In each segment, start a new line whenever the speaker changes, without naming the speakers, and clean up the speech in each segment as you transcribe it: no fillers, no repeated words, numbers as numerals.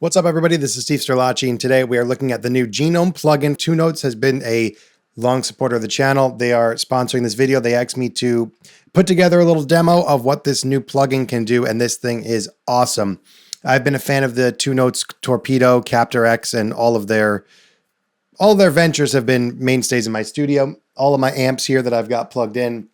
What's up, everybody? This is Steve Sterlacci, and today we are looking at the new Genome plugin. Two Notes has been a long supporter of the channel. They are sponsoring this video. They asked me to put together a little demo of what this new plugin can do, and this thing is awesome. I've been a fan of the Two Notes Torpedo, Captor X, and all their ventures have been mainstays in my studio. All of my amps here that I've got plugged in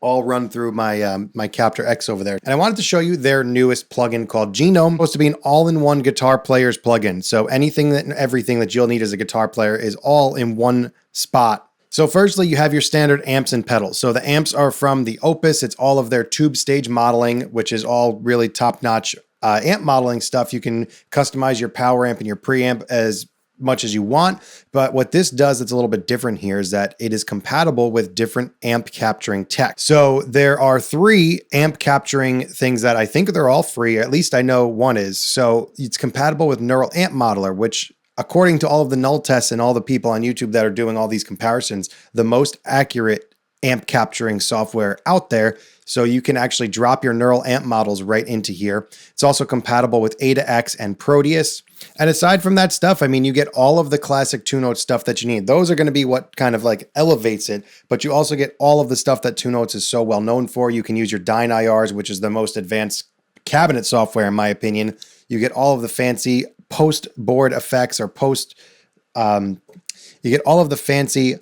all run through my my Captor X over there. And I wanted to show you their newest plugin called Genome. It's supposed to be an all-in-one guitar player's plugin. So anything and everything that you'll need as a guitar player is all in one spot. So firstly, you have your standard amps and pedals. So the amps are from the Opus. It's all of their tube stage modeling, which is all really top-notch amp modeling stuff. You can customize your power amp and your preamp as much as you want. But what this does that's a little bit different here is that it is compatible with different amp capturing tech. So there are 3 amp capturing things that I think they're all free. At least I know one is. So it's compatible with Neural Amp Modeler, which according to all of the null tests and all the people on YouTube that are doing all these comparisons, the most accurate amp capturing software out there. So you can actually drop your neural amp models right into here. It's also compatible with A2X and Proteus. And aside from that stuff, I mean, you get all of the classic Two Notes stuff that you need. Those are going to be what kind of like elevates it, but you also get all of the stuff that Two Notes is so well known for. You can use your Dyne IRs, which is the most advanced cabinet software, in my opinion. You get all of the fancy post-board effects or you get all of the fancy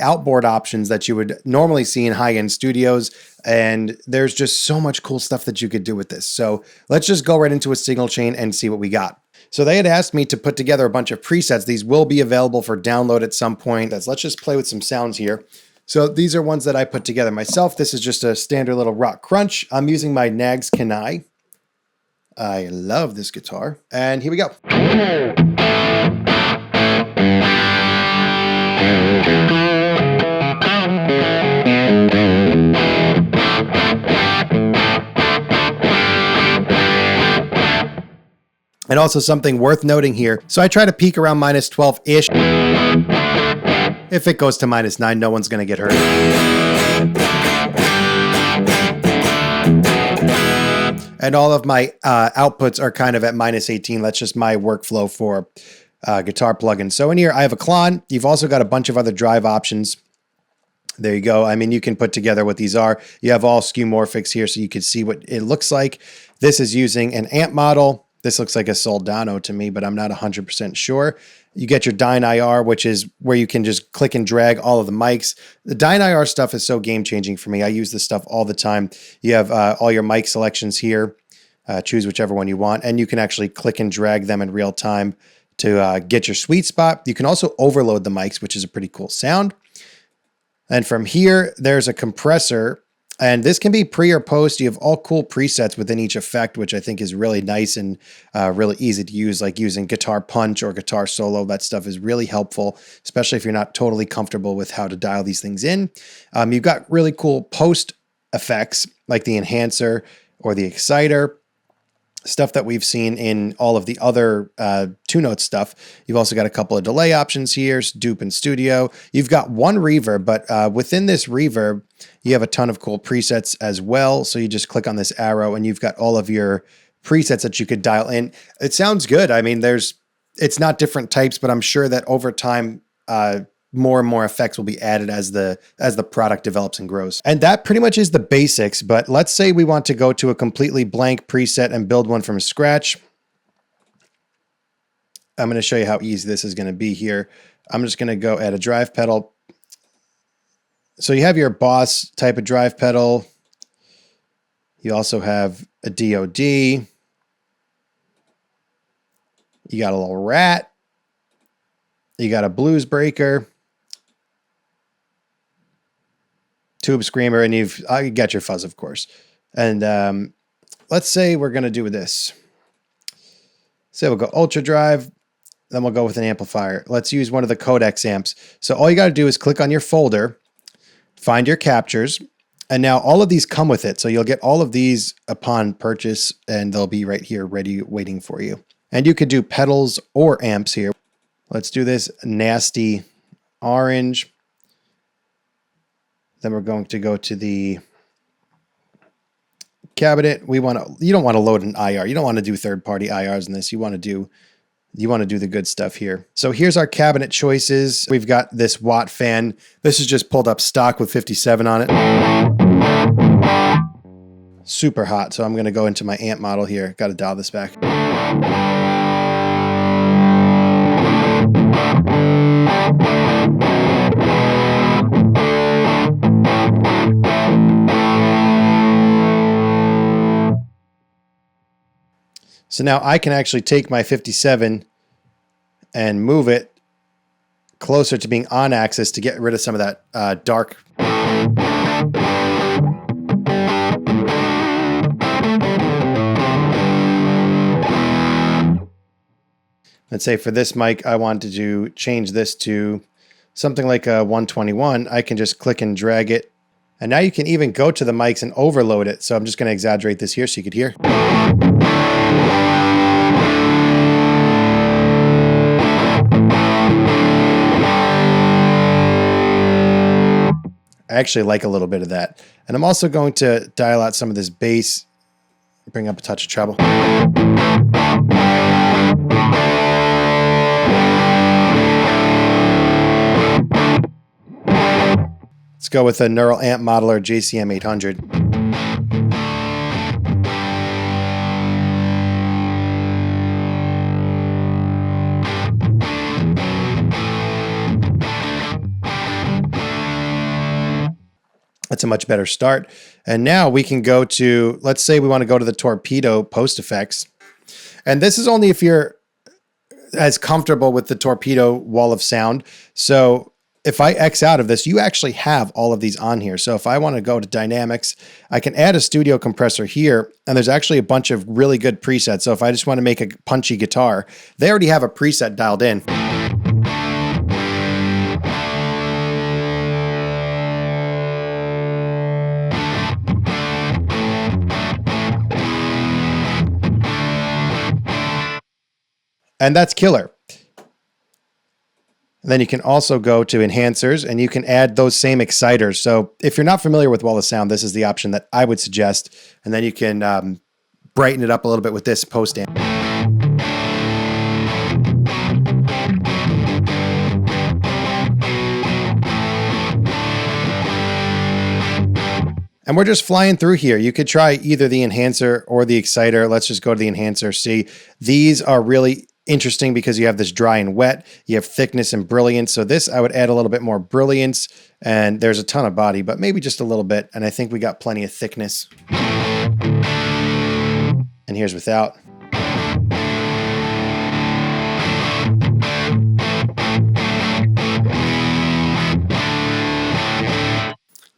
outboard options that you would normally see in high-end studios. And there's just so much cool stuff that you could do with this. So let's just go right into a signal chain and see what we got. So they had asked me to put together a bunch of presets. These will be available for download at some point. Let's just play with some sounds here. So these are ones that I put together myself. This is just a standard little rock crunch. I'm using my Nags Kanai. I love this guitar. And here we go. And also something worth noting here. So I try to peak around minus 12-ish. If it goes to minus 9, no one's going to get hurt. And all of my outputs are kind of at minus 18. That's just my workflow for guitar plugins. So in here, I have a Klon. You've also got a bunch of other drive options. There you go. I mean, you can put together what these are. You have all skeuomorphics here so you can see what it looks like. This is using an amp model. This looks like a Soldano to me, but I'm not 100% sure. You get your Dyne IR, which is where you can just click and drag all of the mics. The Dyne IR stuff is so game-changing for me. I use this stuff all the time. You have all your mic selections here. Choose whichever one you want, and you can actually click and drag them in real time to get your sweet spot. You can also overload the mics, which is a pretty cool sound. And from here, there's a compressor. And this can be pre or post. You have all cool presets within each effect, which I think is really nice and really easy to use, like using guitar punch or guitar solo. That stuff is really helpful, especially if you're not totally comfortable with how to dial these things in. You've got really cool post effects like the enhancer or the exciter, stuff that we've seen in all of the other Two Notes stuff. You've also got a couple of delay options here, dupe and studio. You've got one reverb, but within this reverb, you have a ton of cool presets as well. So you just click on this arrow and you've got all of your presets that you could dial in. It sounds good. I mean, it's not different types, but I'm sure that over time, more and more effects will be added as the product develops and grows. And that pretty much is the basics, but let's say we want to go to a completely blank preset and build one from scratch. I'm going to show you how easy this is going to be here. I'm just going to go add a drive pedal. So you have your Boss type of drive pedal. You also have a DOD. You got a little Rat. You got a Blues Breaker. Tube Screamer, and you've got your fuzz, of course. And let's say we're going to do this. So we'll go Ultra Drive, then we'll go with an amplifier. Let's use one of the Codex amps. So all you got to do is click on your folder, find your captures, and now all of these come with it. So you'll get all of these upon purchase, and they'll be right here ready, waiting for you. And you could do pedals or amps here. Let's do this nasty orange. Then we're going to go to the cabinet. You don't want to load an IR. You don't want to do third-party IRs in this. You want to do the good stuff here. So here's our cabinet choices. We've got this Watt fan. This is just pulled up stock with 57 on it. Super hot. So I'm going to go into my amp model here. Got to dial this back. So now I can actually take my 57 and move it closer to being on axis to get rid of some of that dark. Let's say for this mic, I wanted to change this to something like a 121. I can just click and drag it. And now you can even go to the mics and overload it. So I'm just going to exaggerate this here so you could hear. I actually like a little bit of that. And I'm also going to dial out some of this bass, bring up a touch of treble. Let's go with a Neural Amp Modeler JCM 800. That's a much better start. And now we can go to, let's say we want to go to the Torpedo post effects. And this is only if you're as comfortable with the Torpedo wall of sound. So if I X out of this, you actually have all of these on here. So if I want to go to dynamics, I can add a studio compressor here. And there's actually a bunch of really good presets. So if I just want to make a punchy guitar, they already have a preset dialed in. And that's killer. And then you can also go to enhancers and you can add those same exciters. So if you're not familiar with wall of sound, this is the option that I would suggest. And then you can brighten it up a little bit with this post amp. And we're just flying through here. You could try either the enhancer or the exciter. Let's just go to the enhancer. See, these are really interesting because you have this dry and wet, you have thickness and brilliance. So this, I would add a little bit more brilliance, and there's a ton of body, but maybe just a little bit. And I think we got plenty of thickness. And here's without.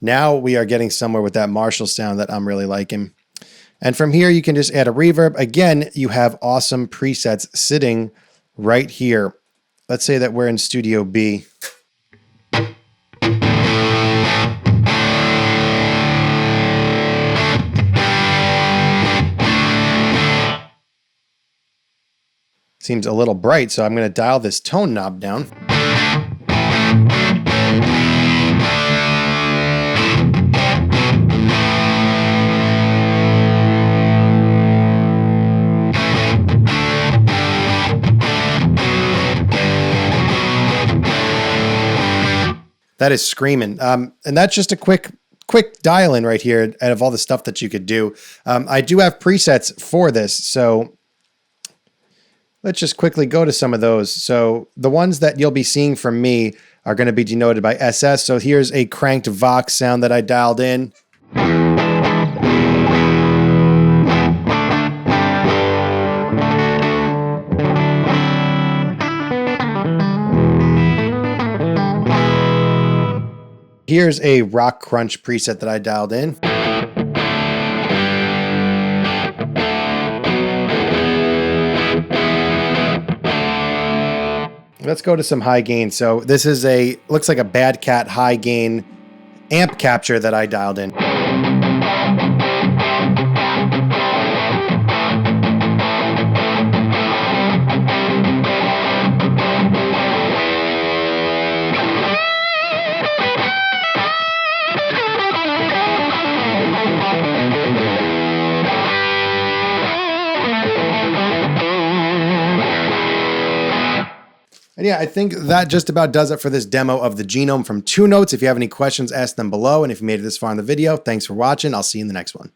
Now we are getting somewhere with that Marshall sound that I'm really liking. And from here, you can just add a reverb. Again, you have awesome presets sitting right here. Let's say that we're in Studio B. Seems a little bright, so I'm going to dial this tone knob down. That is screaming. And that's just a quick dial in right here out of all the stuff that you could do. I do have presets for this. So let's just quickly go to some of those. So the ones that you'll be seeing from me are going to be denoted by SS. So here's a cranked Vox sound that I dialed in. Here's a rock crunch preset that I dialed in. Let's go to some high gain. So this is looks like a Bad Cat high gain amp capture that I dialed in. And yeah, I think that just about does it for this demo of the Genome from 2Notes. If you have any questions, ask them below. And if you made it this far in the video, thanks for watching. I'll see you in the next one.